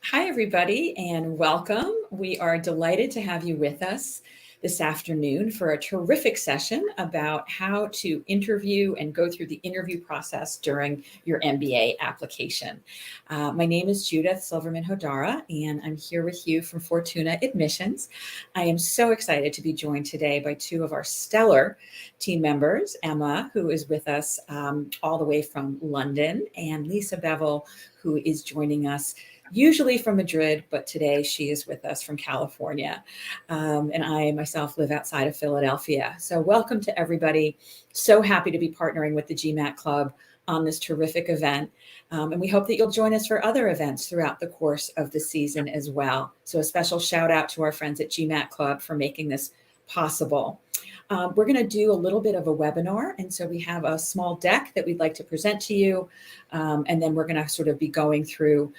Hi, everybody, and welcome. We are delighted to have you with us this afternoon for a terrific session about how to interview and go through the interview process during your MBA application. My name is Judith Hodara, and I'm here with you from Fortuna Admissions. I am so excited to be joined today by two of our stellar team members, Emma, who is with us all the way from London, and Lisa Bevill, who is joining us usually from Madrid, but today she is with us from California. And I myself live outside of Philadelphia. So welcome to everybody. So happy to be partnering with the GMAT Club on this terrific event. And we hope that you'll join us for other events throughout the course of the season as well. So a special shout out to our friends at GMAT Club for making this possible. We're going to do a little bit of a webinar. And so we have a small deck that we'd like to present to you. And then we're going to sort of be going through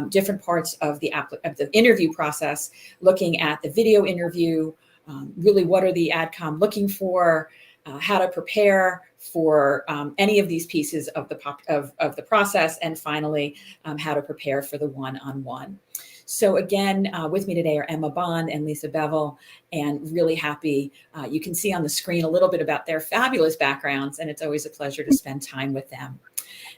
different parts of the interview process, looking at the video interview, really what are the adcom looking for, how to prepare for any of these pieces of the process, and finally, how to prepare for the one-on-one. So again, with me today are Emma Bond and Lisa Bevill, and really happy. You can see on the screen a little bit about their fabulous backgrounds, and it's always a pleasure to spend time with them.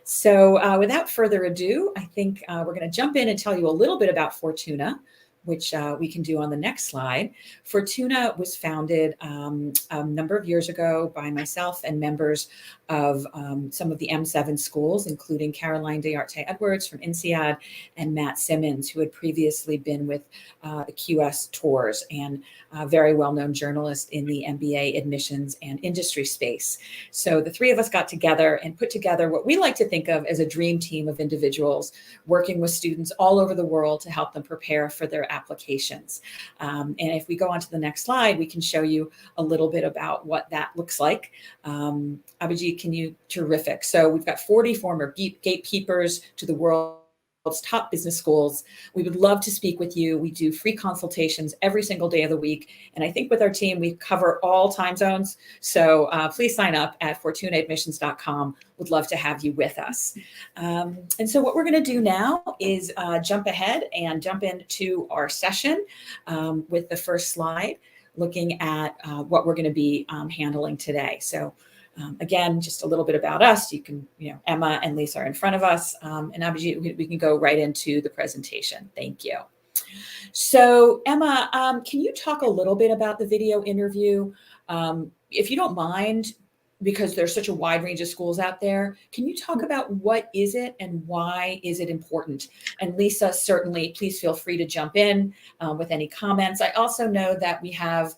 So without further ado, I think we're going to jump in and tell you a little bit about Fortuna, which we can do on the next slide. Fortuna was founded a number of years ago by myself and members of some of the M7 schools, including Caroline D'Arte Edwards from INSEAD and Matt Simmons, who had previously been with the QS Tours and a very well-known journalist in the MBA admissions and industry space. So the three of us got together and put together what we like to think of as a dream team of individuals working with students all over the world to help them prepare for their applications. And if we go on to the next slide, we can show you a little bit about what that looks like. Abhijit, terrific. So we've got 40 former gatekeepers to the world's top business schools. We would love to speak with you. We do free consultations every single day of the week. And I think with our team, we cover all time zones. So please sign up at fortunaadmissions.com. Would love to have you with us. And so what we're going to do now is jump ahead and jump into our session with the first slide, looking at what we're going to be handling today. So again, just a little bit about us. You can, Emma and Lisa are in front of us, and Abhijit, we can go right into the presentation. Thank you. So Emma, can you talk a little bit about the video interview? If you don't mind, because there's such a wide range of schools out there, can you talk about what is it and why is it important? And Lisa, certainly, please feel free to jump in with any comments. I also know that we have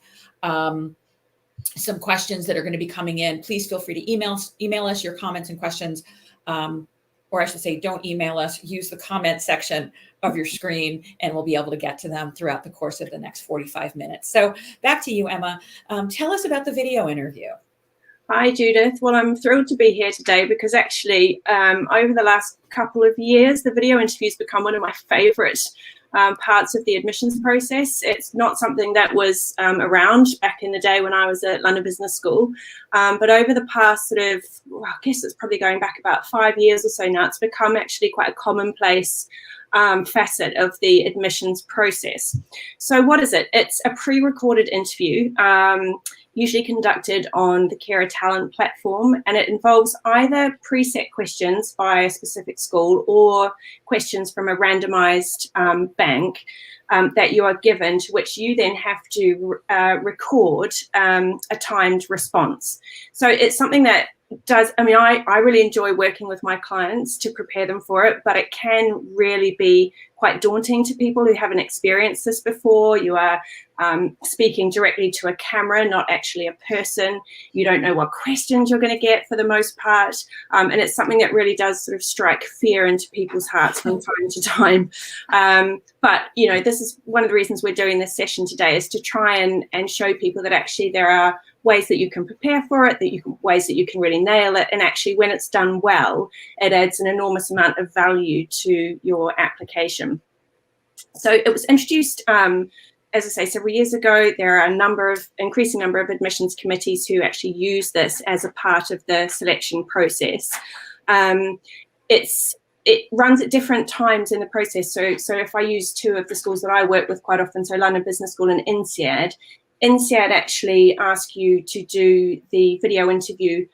some questions that are going to be coming in. Please feel free to email us your comments and questions, or I should say, don't email us, use the comment section of your screen, and we'll be able to get to them throughout the course of the next 45 minutes. So back to you, Emma. Tell us about the video interview. Hi, Judith. Well, I'm thrilled to be here today because actually over the last couple of years, the video interview has become one of my favorite parts of the admissions process. It's not something that was around back in the day when I was at London Business School, but over the past sort of, I guess it's probably going back about 5 years or so now, it's become actually quite a commonplace facet of the admissions process. So what is it? It's a pre-recorded interview, usually conducted on the Carer Talent platform, and it involves either preset questions by a specific school or questions from a randomized bank that you are given, to which you then have to record a timed response. So it's something that does, I really enjoy working with my clients to prepare them for it, but it can really be quite daunting to people who haven't experienced this before. You are speaking directly to a camera, not actually a person. You don't know what questions you're going to get for the most part. And it's something that really does sort of strike fear into people's hearts from time to time. But, this is one of the reasons we're doing this session today, is to try and show people that actually there are ways that you can prepare for it, ways that you can really nail it. And actually, when it's done well, it adds an enormous amount of value to your application. So it was introduced as I say, several years ago, there are increasing number of admissions committees who actually use this as a part of the selection process. It runs at different times in the process. So if I use two of the schools that I work with quite often, so London Business School and INSEAD actually ask you to do the video interview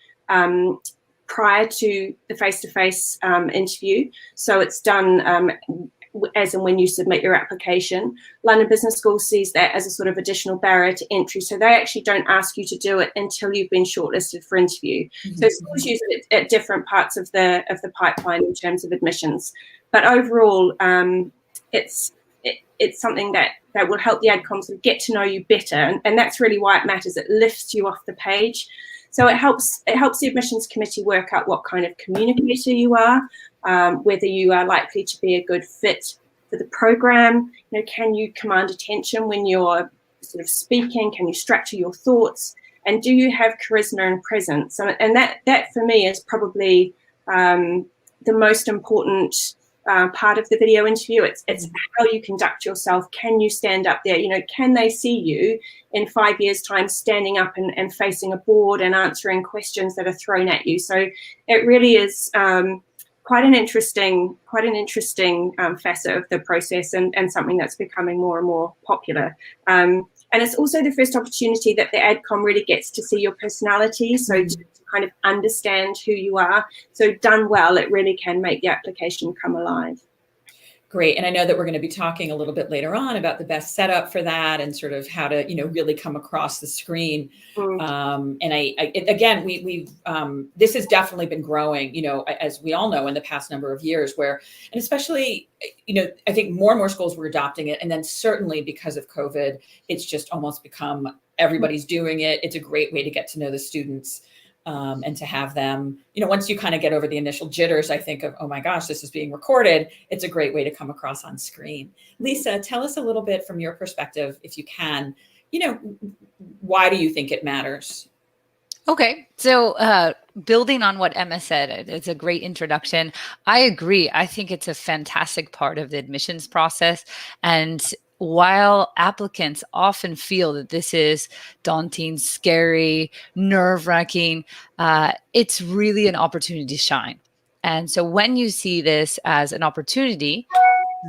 prior to the face-to-face interview. So it's done as and when you submit your application. London Business School sees that as a sort of additional barrier to entry. So they actually don't ask you to do it until you've been shortlisted for interview. Mm-hmm. So schools use it at different parts of the pipeline in terms of admissions. But overall, it's something that will help the adcoms get to know you better. And that's really why it matters. It lifts you off the page. So it helps the admissions committee work out what kind of communicator you are, whether you are likely to be a good fit for the program. You know, can you command attention when you're sort of speaking? Can you structure your thoughts? And do you have charisma and presence? And that for me is probably the most important part of the video interview. It's how you conduct yourself. Can you stand up there? You know, can they see you in 5 years' time standing up and facing a board and answering questions that are thrown at you? So it really is quite an interesting facet of the process, and something that's becoming more and more popular. And it's also the first opportunity that the adcom really gets to see your personality, so to kind of understand who you are. So done well, it really can make the application come alive. Great. And I know that we're going to be talking a little bit later on about the best setup for that and sort of how to, really come across the screen. And again, this has definitely been growing, as we all know, in the past number of years and especially, I think more and more schools were adopting it. And then certainly because of COVID, it's just almost become everybody's doing it. It's a great way to get to know the students. And to have them, once you kind of get over the initial jitters, I think of, oh my gosh, this is being recorded. It's a great way to come across on screen. Lisa, tell us a little bit from your perspective, if you can, why do you think it matters? Okay. So building on what Emma said, it's a great introduction. I agree. I think it's a fantastic part of the admissions process. And while applicants often feel that this is daunting, scary, nerve-wracking, it's really an opportunity to shine. And so when you see this as an opportunity,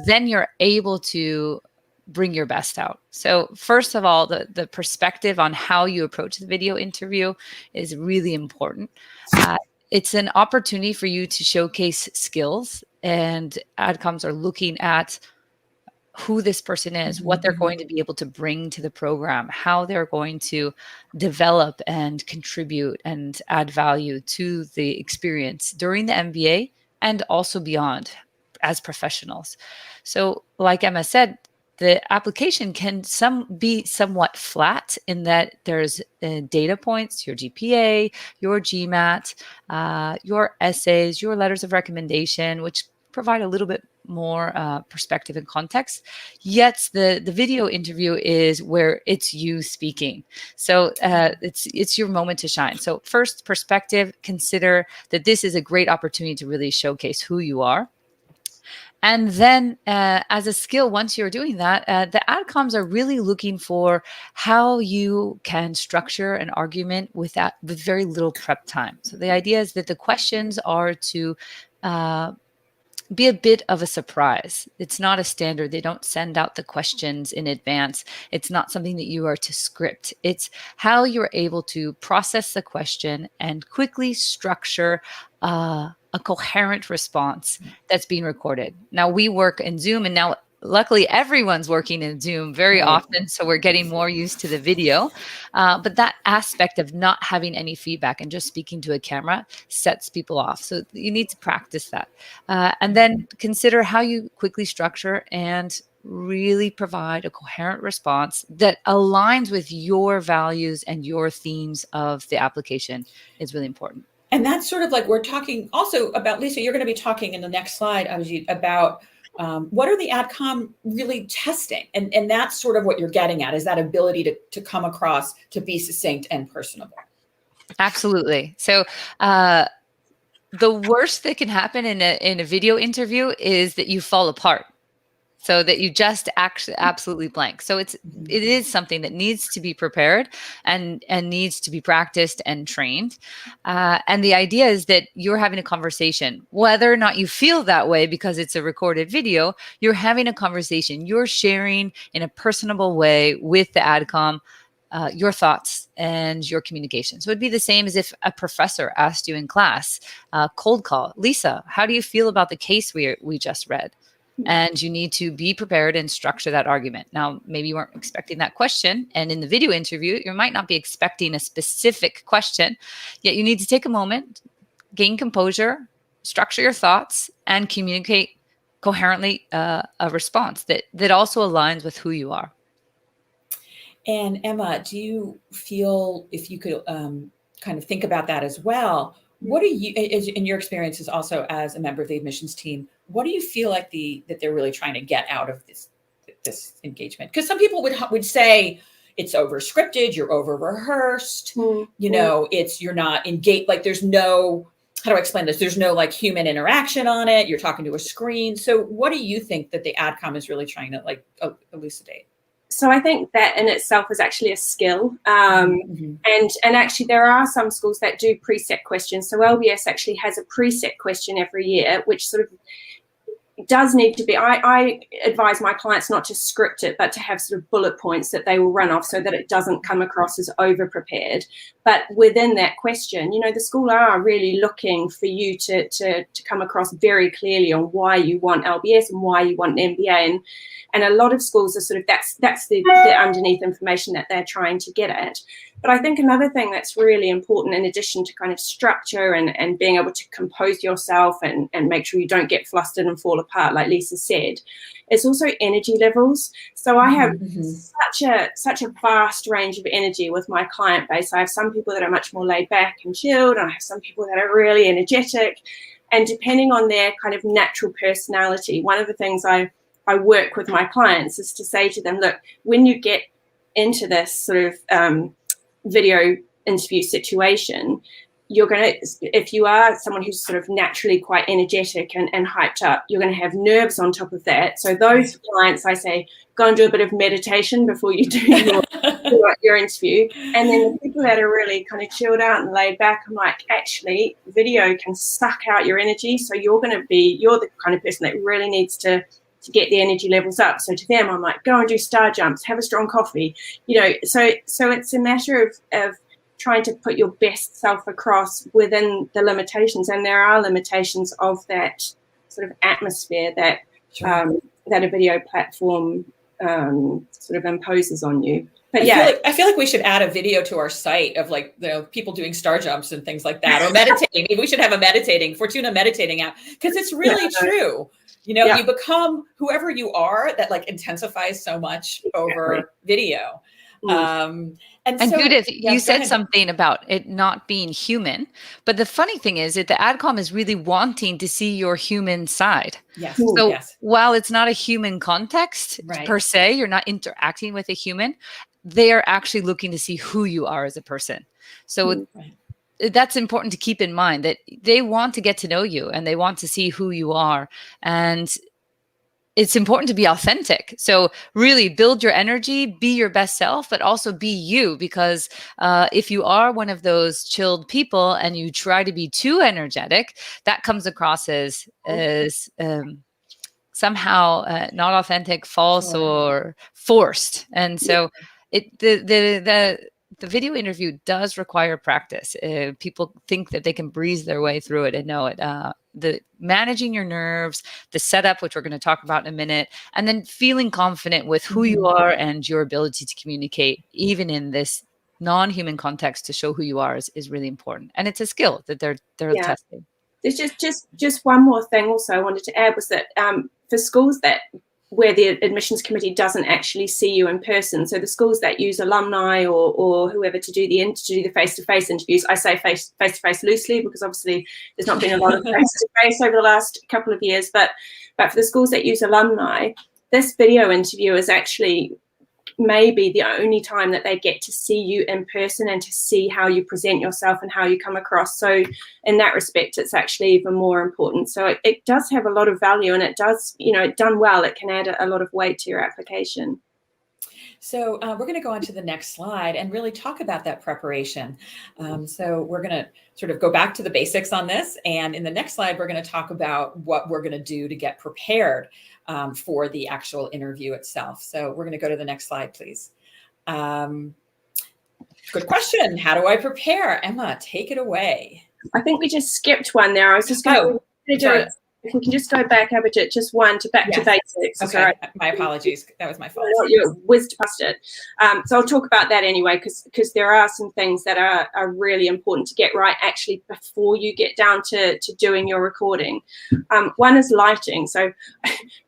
then you're able to bring your best out. So first of all, the perspective on how you approach the video interview is really important. It's an opportunity for you to showcase skills, and adcoms are looking at who this person is, what they're going to be able to bring to the program, how they're going to develop and contribute and add value to the experience during the MBA and also beyond as professionals. So like Emma said, the application can be somewhat flat in that there's data points, your GPA, your GMAT, your essays, your letters of recommendation, which provide a little bit more perspective and context. Yet the video interview is where it's you speaking. So it's your moment to shine. So first, perspective, consider that this is a great opportunity to really showcase who you are. And then as a skill, once you're doing that, the adcoms are really looking for how you can structure an argument with very little prep time. So the idea is that the questions are to be a bit of a surprise. It's not a standard. They don't send out the questions in advance. It's not something that you are to script. It's how you're able to process the question and quickly structure a coherent response that's being recorded. Now we work in Zoom, and now luckily everyone's working in Zoom very often, so we're getting more used to the video. But that aspect of not having any feedback and just speaking to a camera sets people off. So you need to practice that. And then consider how you quickly structure and really provide a coherent response that aligns with your values and your themes of the application is really important. And that's sort of like we're talking also about, Lisa, you're going to be talking in the next slide, Abhijit, about what are the adcom really testing? And that's sort of what you're getting at, is that ability to come across, to be succinct and personable. Absolutely. So the worst that can happen in a video interview is that you fall apart. so that you just actually absolutely blank. So it is something that needs to be prepared and needs to be practiced and trained. And the idea is that you're having a conversation, whether or not you feel that way because it's a recorded video, you're having a conversation. You're sharing in a personable way with the adcom your thoughts and your communication. So it'd be the same as if a professor asked you in class, cold call, Lisa, how do you feel about the case we just read? And you need to be prepared and structure that argument. Now, maybe you weren't expecting that question. And in the video interview, you might not be expecting a specific question, yet you need to take a moment, gain composure, structure your thoughts, and communicate coherently a response that also aligns with who you are. And Emma, do you feel, if you could kind of think about that as well, what do you, in your experiences also as a member of the admissions team, what do you feel like that they're really trying to get out of this engagement? Because some people would say it's over scripted, you're over rehearsed, you know, you're not engaged, like there's no, how do I explain this? There's no like human interaction on it. You're talking to a screen. So what do you think that the adcom is really trying to like elucidate? So I think that in itself is actually a skill. And actually there are some schools that do preset questions. So LBS actually has a preset question every year, which sort of does need to be, I advise my clients not to script it, but to have sort of bullet points that they will run off so that it doesn't come across as over prepared. But within that question, you know, the school are really looking for you to come across very clearly on why you want LBS and why you want an MBA. And a lot of schools are sort of, that's the underneath information that they're trying to get at. But I think another thing that's really important, in addition to kind of structure and being able to compose yourself and make sure you don't get flustered and fall apart, like Lisa said, is also energy levels. So I have such a vast range of energy with my client base. I have some people that are much more laid back and chilled, and I have some people that are really energetic. And depending on their kind of natural personality, one of the things I work with my clients is to say to them, look, when you get into this sort of video interview situation, you're going to, if you are someone who's sort of naturally quite energetic and hyped up, you're going to have nerves on top of that. So those clients, I say, go and do a bit of meditation before you do your interview. And then the people that are really kind of chilled out and laid back, I'm like, actually, video can suck out your energy. So you're the kind of person that really needs to get the energy levels up. So to them, I'm like, go and do star jumps, have a strong coffee, you know. So it's a matter of trying to put your best self across within the limitations. And there are limitations of that sort of atmosphere that that a video platform sort of imposes on you. But I feel like we should add a video to our site of like people doing star jumps and things like that, or meditating. Maybe we should have a Fortuna meditating app, because it's really true. You know, you become whoever you are. That like intensifies so much over video. And so, Judith, you said something about it not being human, but the funny thing is that the adcom is really wanting to see your human side. Yes. So while it's not a human context per se, you're not interacting with a human, they are actually looking to see who you are as a person. So that's important to keep in mind, that they want to get to know you and they want to see who you are. And it's important to be authentic. So really build your energy, be your best self, but also be you. Because if you are one of those chilled people and you try to be too energetic, that comes across as somehow not authentic, false, or forced. And so the video interview does require practice. People think that they can breeze their way through it, and no, the managing your nerves, the setup, which we're going to talk about in a minute, and then feeling confident with who you are and your ability to communicate, even in this non-human context, to show who you are is really important. And it's a skill that they're testing. There's just one more thing also I wanted to add, was that for schools where the admissions committee doesn't actually see you in person, so the schools that use alumni or whoever to do the face-to-face interviews, I say face-to-face loosely because obviously there's not been a lot of face-to-face over the last couple of years, but for the schools that use alumni, this video interview is actually maybe the only time that they get to see you in person and to see how you present yourself and how you come across. So in that respect, it's actually even more important. So it does have a lot of value, and it does, done well, it can add a lot of weight to your application. So we're going to go on to the next slide and really talk about that preparation. So we're going to sort of go back to the basics on this. And in the next slide, we're going to talk about what we're going to do to get prepared for the actual interview itself. So we're going to go to the next slide, please. Good question. How do I prepare? Emma, take it away. I think we just skipped one there. I was just going to do it. If we can just go back, Abhijit, just one to back to basics. Okay, right. My apologies. That was my fault. You whizzed past it. So I'll talk about that anyway, because there are some things that are really important to get right actually before you get down to doing your recording. One is lighting. So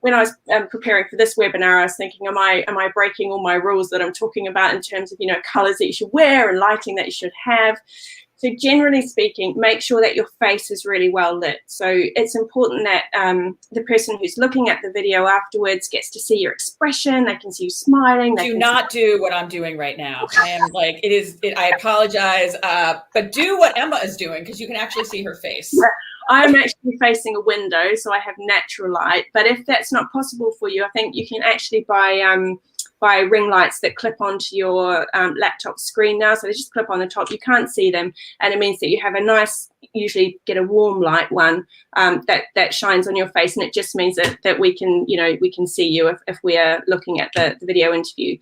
when I was preparing for this webinar, I was thinking, am I breaking all my rules that I'm talking about in terms of, colors that you should wear and lighting that you should have? So generally speaking, make sure that your face is really well lit. So it's important that the person who's looking at the video afterwards gets to see your expression. They can see you smiling. Do not do what I'm doing right now. I am like, I apologize, but do what Emma is doing, because you can actually see her face. I'm actually facing a window, so I have natural light. But if that's not possible for you, I think you can actually buy ring lights that clip onto your laptop screen now. So they just clip on the top. You can't see them, and it means that you have a nice, usually get a warm light one that shines on your face, and it just means that we can see you if we are looking at the video interview.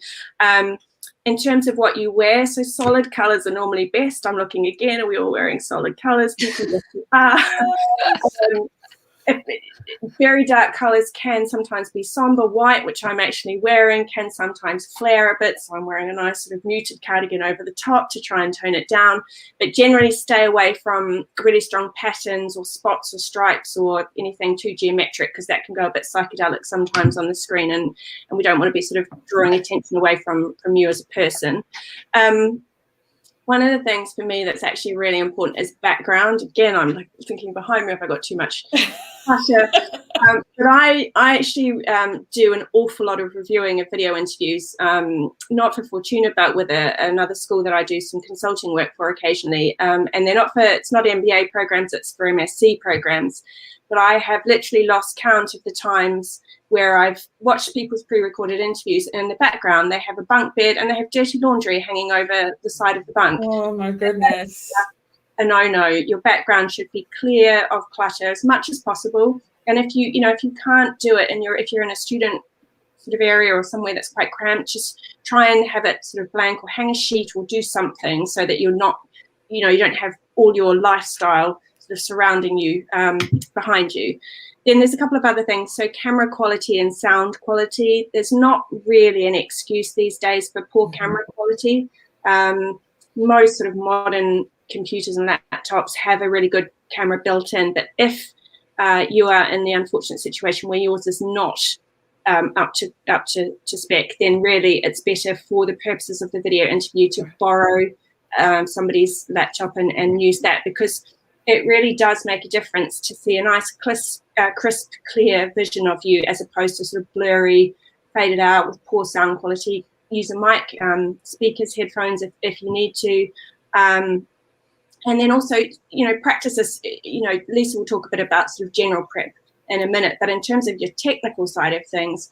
In terms of what you wear, so solid colors are normally best. I'm looking again. Are we all wearing solid colors? People are. Very dark colors can sometimes be somber. White, which I'm actually wearing, can sometimes flare a bit. So I'm wearing a nice sort of muted cardigan over the top to try and tone it down. But generally stay away from really strong patterns or spots or stripes or anything too geometric, because that can go a bit psychedelic sometimes on the screen, and we don't want to be sort of drawing attention away from you as a person. One of the things for me that's actually really important is background. Again, I'm like thinking behind me if I got too much pressure. But I actually do an awful lot of reviewing of video interviews, not for Fortuna, but with another school that I do some consulting work for occasionally. And it's not MBA programs, it's for MSc programs. But I have literally lost count of the times where I've watched people's pre-recorded interviews, and in the background they have a bunk bed and they have dirty laundry hanging over the side of the bunk. Oh my goodness. A no-no. Your background should be clear of clutter as much as possible. And if you can't do it, and if you're in a student sort of area or somewhere that's quite cramped, just try and have it sort of blank, or hang a sheet or do something so that you're not, you don't have all your lifestyle sort of surrounding you behind you. Then there's a couple of other things. So camera quality and sound quality. There's not really an excuse these days for poor camera quality. Most sort of modern computers and laptops have a really good camera built in. But if you are in the unfortunate situation where yours is not up to spec, then really it's better for the purposes of the video interview to borrow somebody's laptop and use that, because it really does make a difference to see a nice crisp, clear vision of you, as opposed to sort of blurry, faded out with poor sound quality. Use a mic, speakers, headphones if you need to. And then also, practice this. Lisa will talk a bit about sort of general prep in a minute, but in terms of your technical side of things,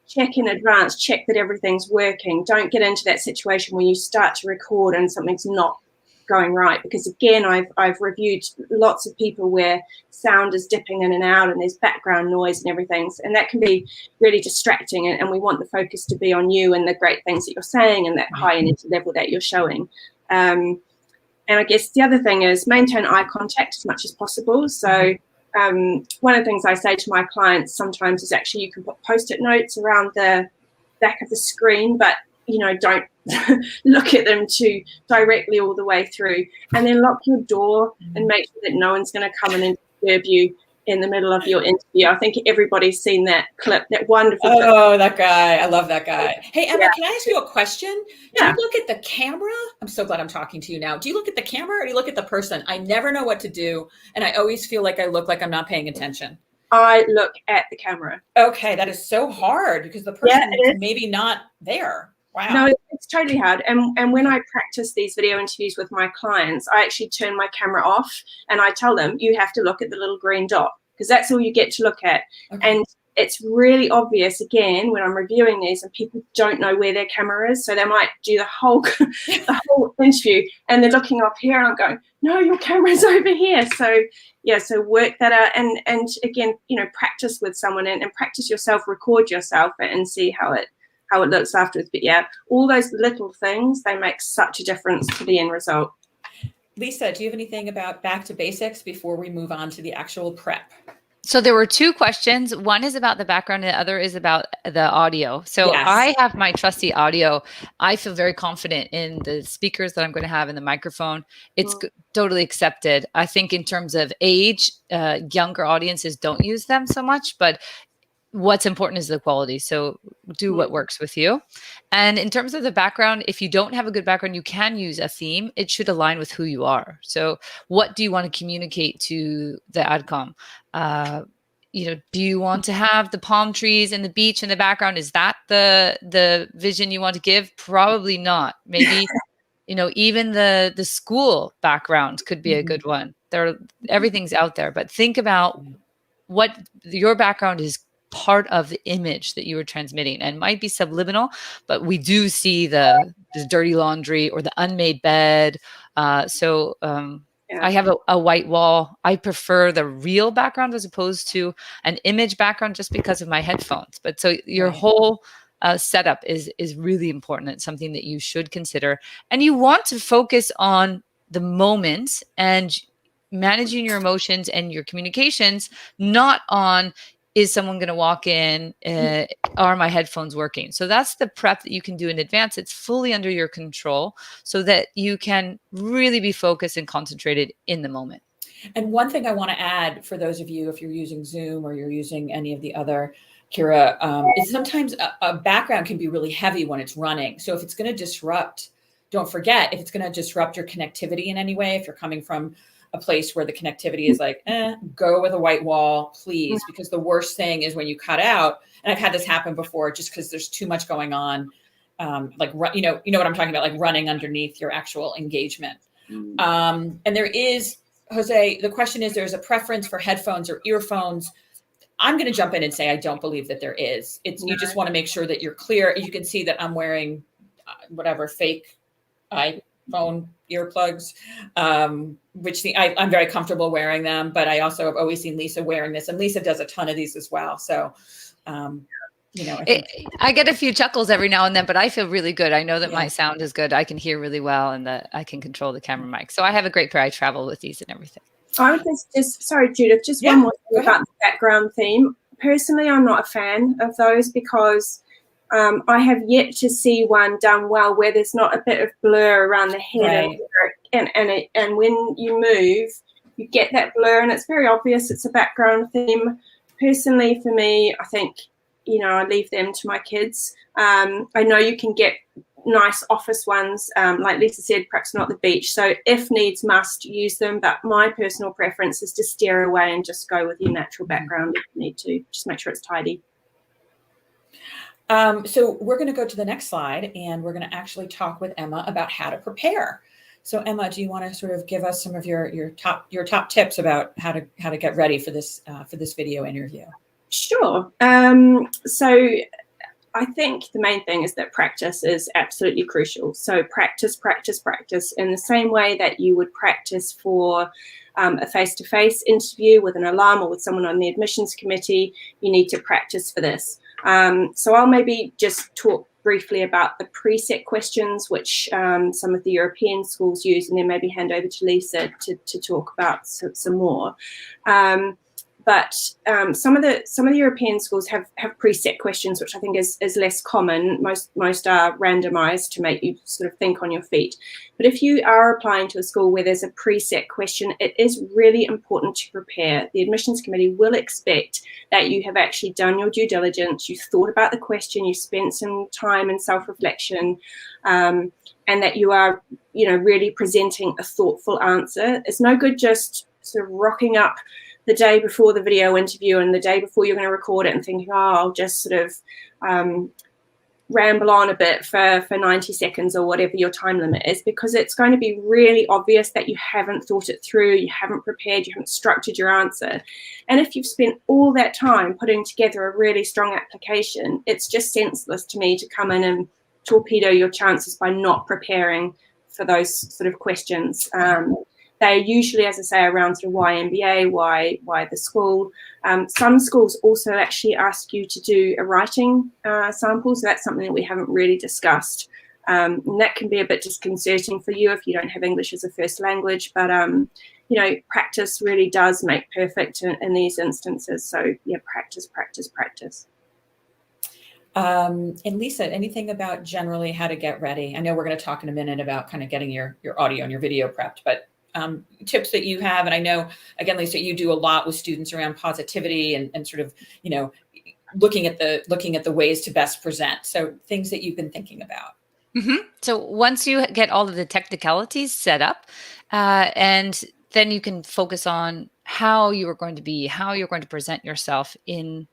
check in advance, check that everything's working. Don't get into that situation where you start to record and something's not going right, because again, I've reviewed lots of people where sound is dipping in and out and there's background noise and everything, and that can be really distracting, and we want the focus to be on you and the great things that you're saying and that high energy level that you're showing. And I guess the other thing is maintain eye contact as much as possible. So one of the things I say to my clients sometimes is actually you can put post-it notes around the back of the screen, but don't look at them too directly all the way through, and then lock your door and make sure that no one's going to come and disturb you in the middle of your interview. I think everybody's seen that clip, that wonderful clip. Oh, that guy. I love that guy. Hey, Emma, can I ask you a question? Do you look at the camera? I'm so glad I'm talking to you now. Do you look at the camera or do you look at the person? I never know what to do, and I always feel like I look like I'm not paying attention. I look at the camera. Okay, that is so hard, because the person is maybe not there. Wow. No, it's totally hard. And when I practice these video interviews with my clients, I actually turn my camera off and I tell them, you have to look at the little green dot, because that's all you get to look at. Okay. And it's really obvious, again, when I'm reviewing these and people don't know where their camera is. So they might do the whole interview and they're looking up here and I'm going, no, your camera's over here. So yeah, so work that out. And again, practice with someone and practice yourself, record yourself and see how it looks afterwards. But yeah, all those little things, they make such a difference to the end result. Lisa, do you have anything about back to basics before we move on to the actual prep? So there were two questions. One is about the background and the other is about the audio. So Yes. I have my trusty audio. I feel very confident in the speakers that I'm going to have in the microphone. It's totally accepted. I think in terms of age, younger audiences don't use them so much, but what's important is the quality. So do what works with you. And in terms of the background, if you don't have a good background, you can use a theme. It should align with who you are. So what do you want to communicate to the adcom? Do you want to have the palm trees and the beach in the background? Is that the vision you want to give? Probably not. Maybe, even the school background could be a good one. Everything's out there, but think about what your background is part of the image that you were transmitting, and might be subliminal, but we do see the dirty laundry or the unmade bed. I have a white wall. I prefer the real background as opposed to an image background just because of my headphones. But so your whole setup is really important. It's something that you should consider, and you want to focus on the moment and managing your emotions and your communications, not on, is someone going to walk in? Are my headphones working? So that's the prep that you can do in advance. It's fully under your control so that you can really be focused and concentrated in the moment. And one thing I want to add for those of you, if you're using Zoom or you're using any of the other, Kira, is sometimes a background can be really heavy when it's running. So if it's going to disrupt, don't forget, if it's going to disrupt your connectivity in any way, if you're coming from a place where the connectivity is like, go with a white wall, please. Because the worst thing is when you cut out, and I've had this happen before, just because there's too much going on, you know what I'm talking about, like running underneath your actual engagement. And there is, Jose, the question is, there's a preference for headphones or earphones. I'm going to jump in and say, I don't believe that there is. You just want to make sure that you're clear. You can see that I'm wearing fake iPhone earplugs, which I'm very comfortable wearing them, but I also have always seen Lisa wearing this, and Lisa does a ton of these as well. So, I get a few chuckles every now and then, but I feel really good. I know that my sound is good. I can hear really well, and that I can control the camera mic. So I have a great pair. I travel with these and everything. I would just sorry, Judith, just one more thing about the background theme. Personally, I'm not a fan of those because I have yet to see one done well where there's not a bit of blur around the head, and when you move, you get that blur, and it's very obvious it's a background theme. Personally, for me, I think I leave them to my kids. I know you can get nice office ones, like Lisa said, perhaps not the beach. So if needs must, use them. But my personal preference is to steer away and just go with your natural background if you need to. Just make sure it's tidy. So we're going to go to the next slide, and we're going to actually talk with Emma about how to prepare. So Emma, do you want to sort of give us some of your top tips about how to get ready for this video interview? Sure. So I think the main thing is that practice is absolutely crucial. So practice in the same way that you would practice for a face-to-face interview with an alum or with someone on the admissions committee. You need to practice for this. So I'll maybe just talk briefly about the preset questions, which some of the European schools use, and then maybe hand over to Lisa to talk about some more. But some of the European schools have preset questions, which I think is less common. Most are randomized to make you sort of think on your feet. But if you are applying to a school where there's a preset question, it is really important to prepare. The admissions committee will expect that you have actually done your due diligence, you thought about the question, you spent some time in self-reflection, and that you are, really presenting a thoughtful answer. It's no good just sort of rocking up the day before the video interview and the day before you're going to record it and thinking, I'll just sort of ramble on a bit for 90 seconds or whatever your time limit is, because it's going to be really obvious that you haven't thought it through, you haven't prepared, you haven't structured your answer. And if you've spent all that time putting together a really strong application, it's just senseless to me to come in and torpedo your chances by not preparing for those sort of questions. They're usually, as I say, around sort of why MBA, why the school. Some schools also actually ask you to do a writing sample, so that's something that we haven't really discussed. And that can be a bit disconcerting for you if you don't have English as a first language, but you know, practice really does make perfect in these instances. So yeah, practice, practice, practice. And Lisa, anything about generally how to get ready? I know we're going to talk in a minute about kind of getting your audio and your video prepped, but tips that you have. And I know, again, Lisa, you do a lot with students around positivity and sort of, you know, looking at the ways to best present. So things that you've been thinking about. Mm-hmm. So once you get all of the technicalities set up, and then you can focus on how you're going to present yourself in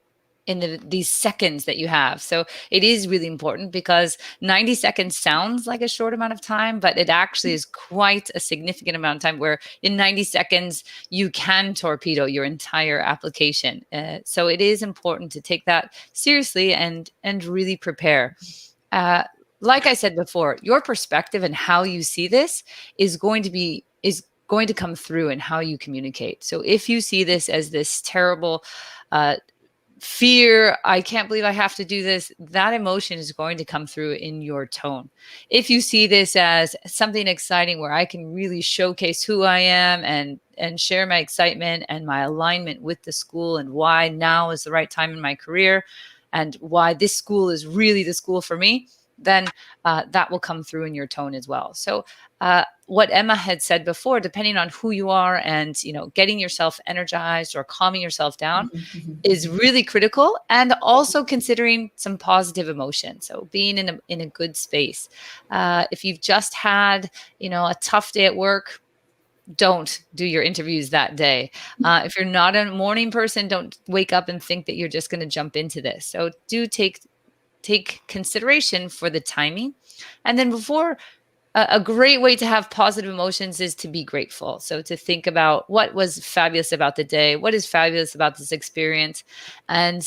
these seconds that you have. So it is really important, because 90 seconds sounds like a short amount of time, but it actually is quite a significant amount of time, where in 90 seconds you can torpedo your entire application. So it is important to take that seriously and really prepare. Like I said before, your perspective and how you see this is going to come through in how you communicate. So if you see this as this terrible fear, I can't believe I have to do this, that emotion is going to come through in your tone. If you see this as something exciting where I can really showcase who I am and share my excitement and my alignment with the school and why now is the right time in my career and why this school is really the school for me, then that will come through in your tone as well. So what Emma had said before, depending on who you are and, you know, getting yourself energized or calming yourself down is really critical, and also considering some positive emotion. So being in a good space. If you've just had, you know, a tough day at work, don't do your interviews that day. If you're not a morning person, don't wake up and think that you're just going to jump into this. So do take consideration for the timing. And then before, a great way to have positive emotions is to be grateful. So to think about what was fabulous about the day, what is fabulous about this experience, and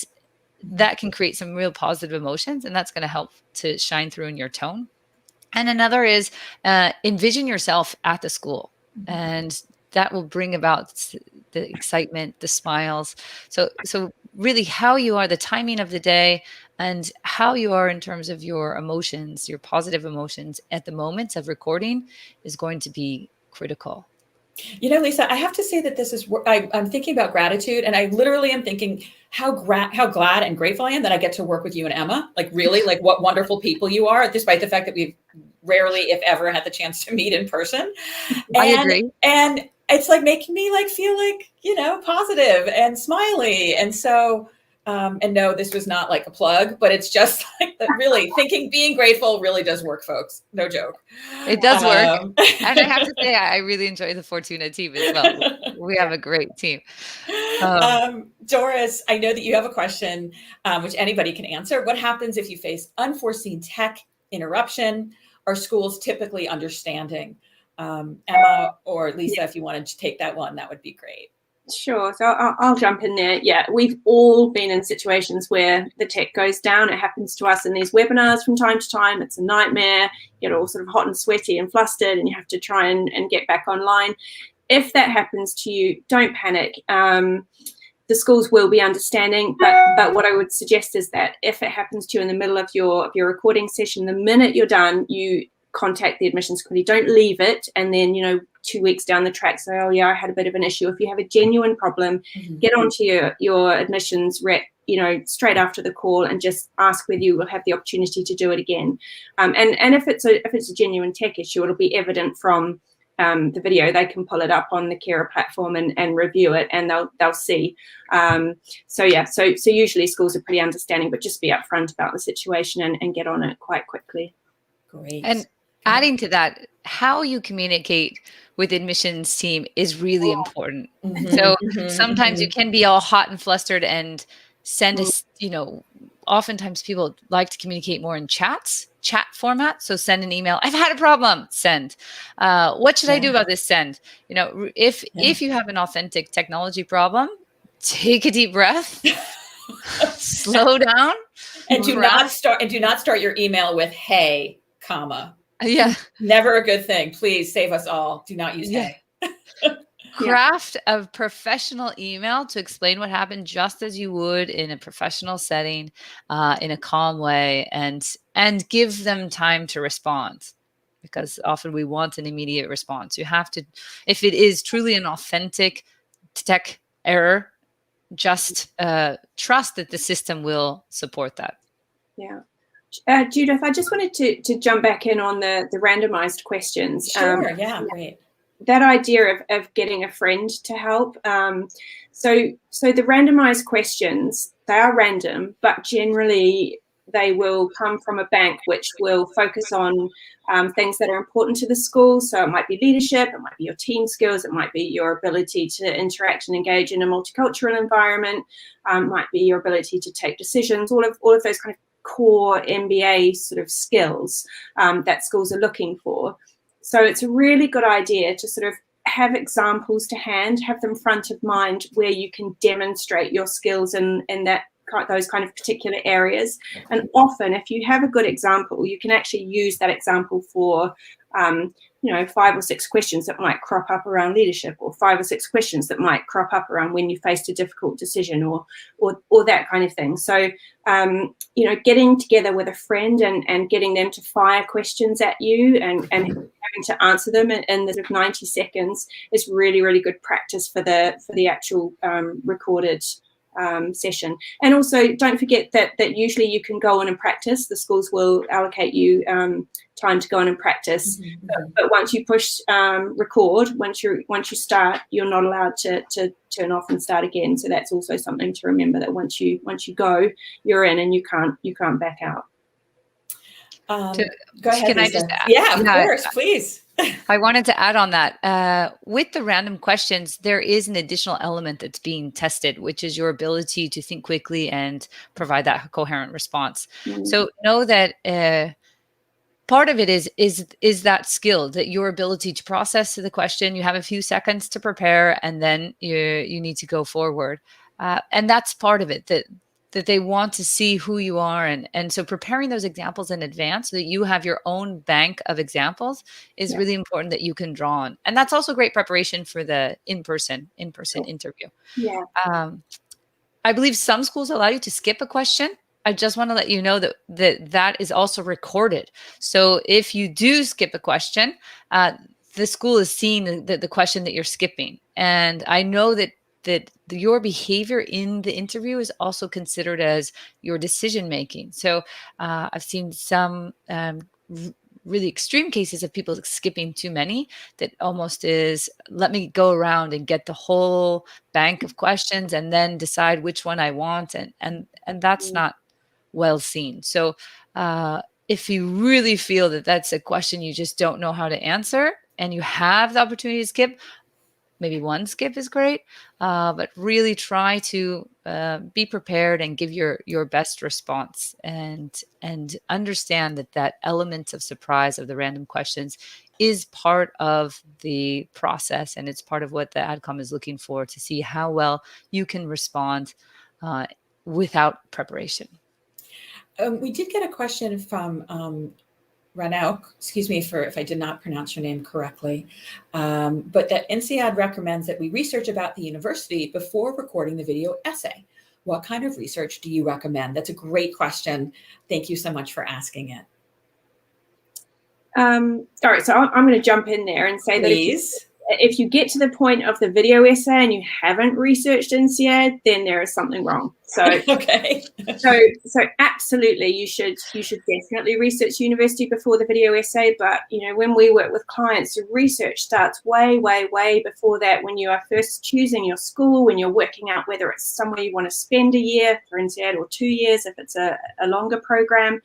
that can create some real positive emotions, and that's going to help to shine through in your tone. And another is envision yourself at the school, and that will bring about the excitement, the smiles. So really how you are, the timing of the day, and how you are in terms of your emotions, your positive emotions at the moment of recording is going to be critical. You know, Lisa, I have to say that this is, I'm thinking about gratitude, and I literally am thinking how glad and grateful I am that I get to work with you and Emma. Like really, like what wonderful people you are, despite the fact that we've rarely, if ever, had the chance to meet in person. I agree. And it's like making me like feel like, you know, positive and smiley. And so, and no, this was not like a plug, but it's just like really thinking, being grateful really does work, folks. No joke. It does work. And I have to say, I really enjoy the Fortuna team as well. We have a great team. Doris, I know that you have a question, which anybody can answer. What happens if you face unforeseen tech interruption? Are schools typically understanding? Emma or Lisa, if you wanted to take that one, that would be great. Sure. So I'll jump in there. Yeah, we've all been in situations where the tech goes down. It happens to us in these webinars from time to time. It's a nightmare. You're all sort of hot and sweaty and flustered, and you have to try and get back online. If that happens to you, don't panic. The schools will be understanding, but what I would suggest is that if it happens to you in the middle of your recording session, the minute you're done, you contact the admissions committee. Don't leave it and then, you know, 2 weeks down the track say, oh yeah, I had a bit of an issue. If you have a genuine problem, get onto your admissions rep, you know, straight after the call and just ask whether you will have the opportunity to do it again. And if it's a genuine tech issue, it'll be evident from the video. They can pull it up on the Carer platform and review it, and they'll see. So usually schools are pretty understanding, but just be upfront about the situation and get on it quite quickly. Great. And adding to that, how you communicate with admissions team is really important. So sometimes you can be all hot and flustered and send us, you know, oftentimes people like to communicate more in chat format. So send an email. I've had a problem. Send. What should I do about this? Send. You know, if you have an authentic technology problem, take a deep breath, slow down, and do not start your email with "Hey," comma. Yeah. Never a good thing. Please save us all. Do not use "Hey." Craft a professional email to explain what happened, just as you would in a professional setting, in a calm way, and give them time to respond, because often we want an immediate response. You have to, if it is truly an authentic tech error, just trust that the system will support that. Yeah. Judith, I just wanted to jump back in on the randomized questions. Sure, yeah, great. That idea of getting a friend to help. So the randomized questions, they are random, but generally they will come from a bank which will focus on things that are important to the school. So it might be leadership, it might be your team skills, it might be your ability to interact and engage in a multicultural environment, might be your ability to take decisions, all of those kind of core MBA sort of skills that schools are looking for. So it's a really good idea to sort of have examples to hand, have them front of mind where you can demonstrate your skills in those kind of particular areas. And often, if you have a good example, you can actually use that example for 5 or 6 questions that might crop up around leadership, or 5 or 6 questions that might crop up around when you faced a difficult decision, or that kind of thing. So getting together with a friend and getting them to fire questions at you and having to answer them in the 90 seconds is really, really good practice for the actual recorded session. And also don't forget that usually you can go on and practice. The schools will allocate you time to go on and practice. Mm-hmm. But once you push record, once you start, you're not allowed to turn off and start again. So that's also something to remember, that once you go, you're in and you can't back out. Go ahead, can Lisa. I just add? Yeah, of course, please. I wanted to add on that. With the random questions, there is an additional element that's being tested, which is your ability to think quickly and provide that coherent response. Mm-hmm. So know that part of it is that skill, that your ability to process the question. You have a few seconds to prepare, and then you need to go forward. And that's part of it, that they want to see who you are. And so preparing those examples in advance so that you have your own bank of examples is really important, that you can draw on. And that's also great preparation for the in-person interview. Yeah. I believe some schools allow you to skip a question. I just want to let you know that is also recorded. So if you do skip a question, the school is seeing the question that you're skipping. And I know that your behavior in the interview is also considered as your decision making. So I've seen some really extreme cases of people skipping too many, that almost is, let me go around and get the whole bank of questions and then decide which one I want. And that's not well seen. So if you really feel that that's a question you just don't know how to answer and you have the opportunity to skip, maybe one skip is great, but really try to be prepared and give your best response, and understand that element of surprise of the random questions is part of the process, and it's part of what the adcom is looking for, to see how well you can respond without preparation. We did get a question from Ranauk, excuse me if I did not pronounce your name correctly, but that INSEAD recommends that we research about the university before recording the video essay. What kind of research do you recommend? That's a great question. Thank you so much for asking it. All right, so I'm going to jump in there and say Please. That if you get to the point of the video essay and you haven't researched INSEAD, then there is something wrong. So okay. So absolutely, you should definitely research university before the video essay. But when we work with clients, the research starts way before that. When you are first choosing your school, when you're working out whether it's somewhere you want to spend a year for INSEAD or 2 years if it's a longer program,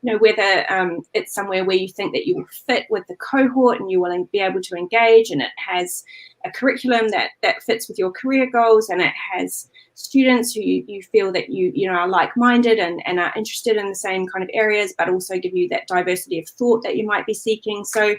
whether it's somewhere where you think that you will fit with the cohort and you will be able to engage, and it has a curriculum that fits with your career goals, and it has students who you feel that you know are like-minded and are interested in the same kind of areas, but also give you that diversity of thought that you might be seeking. So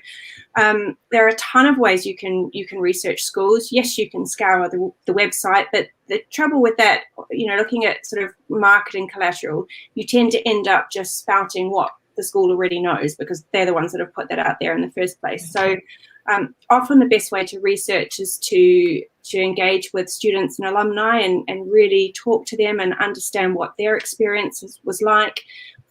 there are a ton of ways you can research schools. Yes, you can scour the website, but the trouble with that, you know, looking at sort of marketing collateral, you tend to end up just spouting what the school already knows, because they're the ones that have put that out there in the first place. So often the best way to research is to engage with students and alumni and really talk to them and understand what their experience was like,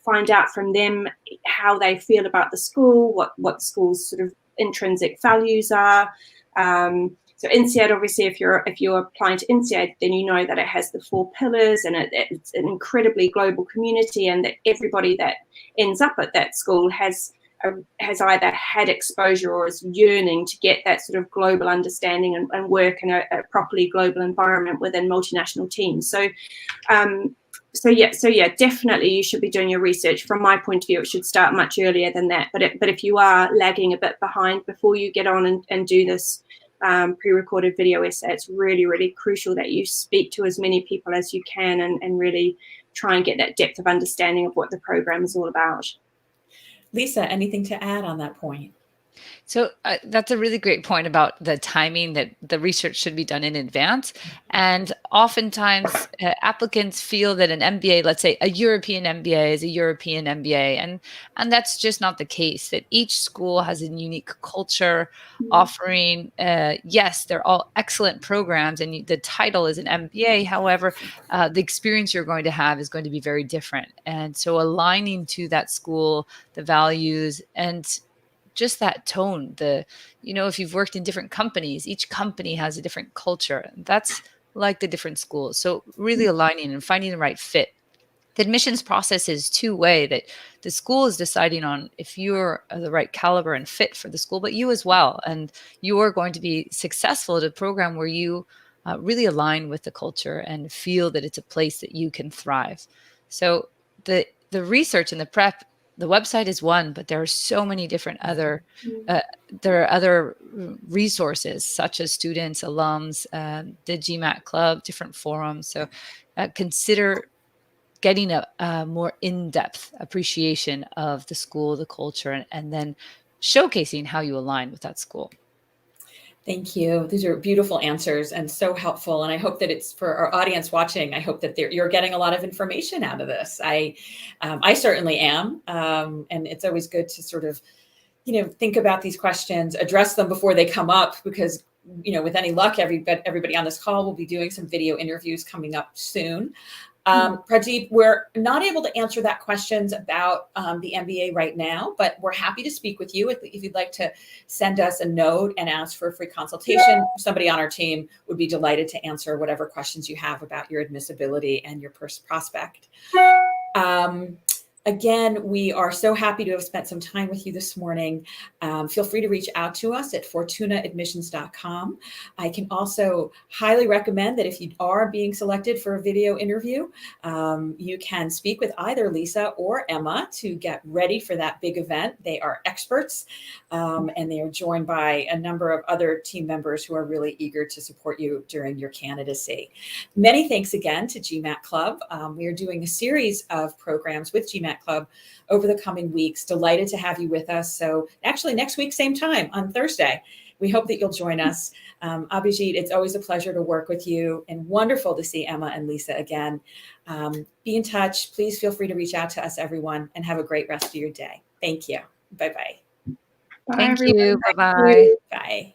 find out from them how they feel about the school, what the school's sort of intrinsic values are. So INSEAD, obviously, if you're applying to INSEAD, then you know that it has the 4 pillars, and it's an incredibly global community, and that everybody that ends up at that school has either had exposure or is yearning to get that sort of global understanding and work in a properly global environment within multinational teams. So yeah, definitely you should be doing your research. From my point of view, it should start much earlier than that. But if you are lagging a bit behind, before you get on and do this pre-recorded video essay, it's really, really crucial that you speak to as many people as you can and really try and get that depth of understanding of what the program is all about. Lisa, anything to add on that point? So that's a really great point about the timing, that the research should be done in advance. And oftentimes applicants feel that an MBA, let's say a European MBA, is a European MBA. And that's just not the case, that each school has a unique culture offering. Yes, they're all excellent programs and the title is an MBA. However, the experience you're going to have is going to be very different. And so aligning to that school, the values, and just that tone, if you've worked in different companies, each company has a different culture. That's like the different schools. So really aligning and finding the right fit. The admissions process is two-way, that the school is deciding on if you're the right caliber and fit for the school, but you as well. And you are going to be successful at a program where you really align with the culture and feel that it's a place that you can thrive. So the research and the prep, the website is one, but there are so many different other resources, such as students, alums, the GMAT club, different forums. So consider getting a more in-depth appreciation of the school, the culture, and then showcasing how you align with that school. Thank you. These are beautiful answers and so helpful. And I hope that it's, for our audience watching, I hope that you're getting a lot of information out of this. I certainly am. And it's always good to sort of, think about these questions, address them before they come up, because, with any luck, everybody on this call will be doing some video interviews coming up soon. Pradeep, we're not able to answer that questions about the MBA right now, but we're happy to speak with you. If you'd like to send us a note and ask for a free consultation, somebody on our team would be delighted to answer whatever questions you have about your admissibility and your prospect. Again, we are so happy to have spent some time with you this morning. Feel free to reach out to us at fortunaadmissions.com. I can also highly recommend that if you are being selected for a video interview, you can speak with either Lisa or Emma to get ready for that big event. They are experts, and they are joined by a number of other team members who are really eager to support you during your candidacy. Many thanks again to GMAT Club. We are doing a series of programs with GMAT Club over the coming weeks. Delighted to have you with us. So actually next week, same time on Thursday, we hope that you'll join us. Abhijit, it's always a pleasure to work with you, and wonderful to see Emma and Lisa again. Be in touch. Please feel free to reach out to us, everyone, and have a great rest of your day. Thank you. Bye-bye. Thank you. Bye-bye. Bye.